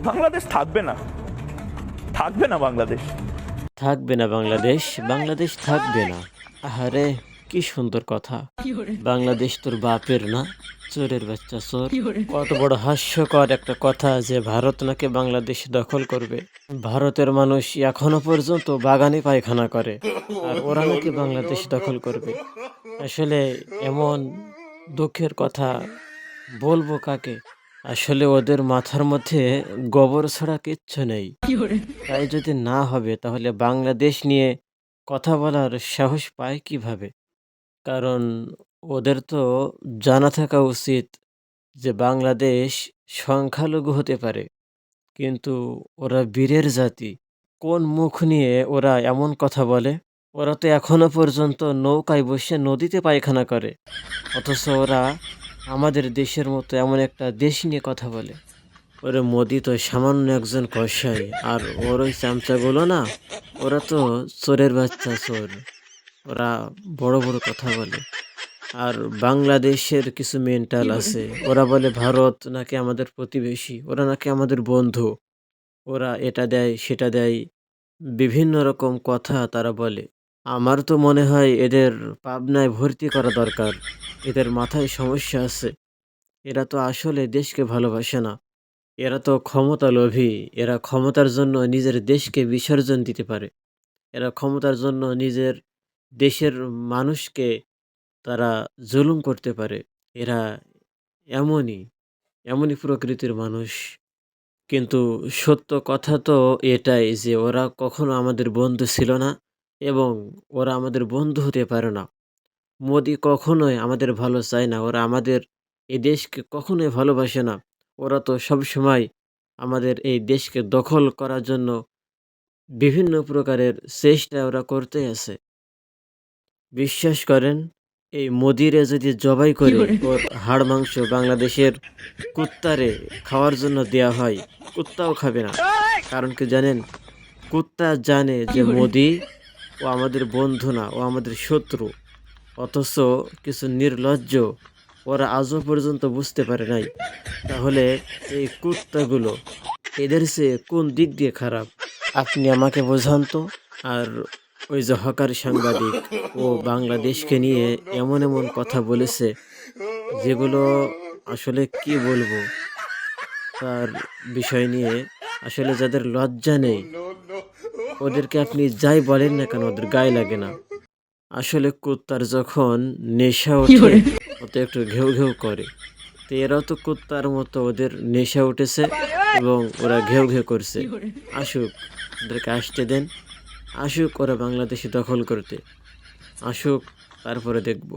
বাংলাদেশ থাকবে না, থাকবে না বাংলাদেশ। থাকবে না বাংলাদেশ, বাংলাদেশ থাকবে না। আহারে, কি সুন্দর কথা। বাংলাদেশ তোর বাপের না, চোরের বাচ্চা চোর। কত বড় হাস্যকর একটা কথা যে ভারত নাকি বাংলাদেশ দখল করবে। ভারতের মানুষ এখনো পর্যন্ত বাগানে পায়খানা করে, আর ওরা নাকি বাংলাদেশ দখল করবে। আসলে এমন দুঃখের কথা বলবো কাকে? আসলে ওদের মাথার মধ্যে গোবর ছাড়া কিচ্ছু নেই। তাই যদি না হবে তাহলে বাংলাদেশ নিয়ে কথা বলার সাহস পায় কিভাবে? কারণ ওদের তো জানা থাকা উচিত যে বাংলাদেশ সংখ্যালঘু হতে পারে, কিন্তু ওরা বীরের জাতি। কোন মুখ নিয়ে ওরা এমন কথা বলে? ওরা তো এখনো পর্যন্ত নৌকায় বসে নদীতে পায়খানা করে, অথচ ওরা আমাদের দেশের মতো এমন একটা দেশ নিয়ে কথা বলে। ওরে মোদি তো সামান্য একজন কসাই, আর ওর ওই চামচাগুলো না, ওরা তো চোরের বাচ্চা চোর। ওরা বড় বড় কথা বলে। আর বাংলাদেশের কিছু মেন্টাল আছে, ওরা বলে ভারত নাকি আমাদের প্রতিবেশী, ওরা নাকি আমাদের বন্ধু, ওরা এটা দেয় সেটা দেয়, বিভিন্ন রকম কথা তারা বলে। আমার তো মনে হয় এদের পাবনায় ভর্তি করা দরকার। এদের মাথায় সমস্যা আছে। এরা তো আসলে দেশকে ভালোবাসে না। এরা তো ক্ষমতা লোভী। এরা ক্ষমতার জন্য নিজের দেশকে বিসর্জন দিতে পারে। এরা ক্ষমতার জন্য নিজের দেশের মানুষকে তারা জুলুম করতে পারে। এরা এমনই, এমনই প্রকৃতির মানুষ। কিন্তু সত্য কথা তো এটাই যে ওরা কখনো আমাদের বন্ধু ছিল না, এবং ওরা আমাদের বন্ধু হতে পারে না। মোদি কখনোই আমাদের ভালো চায় না। ওরা আমাদের এই দেশকে কখনোই ভালোবাসে না। ওরা তো সবসময় আমাদের এই দেশকে দখল করার জন্য বিভিন্ন প্রকারের চেষ্টা ওরা করতেই আছে। বিশ্বাস করেন, এই মোদিরে যদি জবাই করে ওর হাড় মাংস বাংলাদেশের কুত্তারে খাওয়ার জন্য দেয়া হয়, কুত্তাও খাবে না। কারণ কি জানেন? কুত্তা জানে যে মোদি ও আমাদের বন্ধু না, ও আমাদের শত্রু। অথচ কিছু নির্লজ্জ, ওরা আজও পর্যন্ত বুঝতে পারে নাই। তাহলে এই কুত্তাগুলো এদের চেয়ে কোন দিক দিয়ে খারাপ? আপনি আমাকে বোঝান তো। আর ওই যে হকার সাংবাদিক, ও বাংলাদেশকে নিয়ে এমন এমন কথা বলেছে যেগুলো আসলে কি বলবো তার বিষয় নিয়ে। আসলে যাদের লজ্জা নেই, ওদেরকে আপনি যাই বলেন না কেন ওদের গায়ে লাগে না। আসলে কুত্তার যখন নেশা ওঠে, ও তো একটু ঘেউ ঘেউ করে। তো এরাও তো কুত্তার মতো, ওদের নেশা উঠেছে এবং ওরা ঘেউ ঘেউ করছে। আসুক, ওদেরকে আসতে দেন। আসুক ওরা বাংলাদেশে দখল করতে। আসুক, তারপরে দেখব।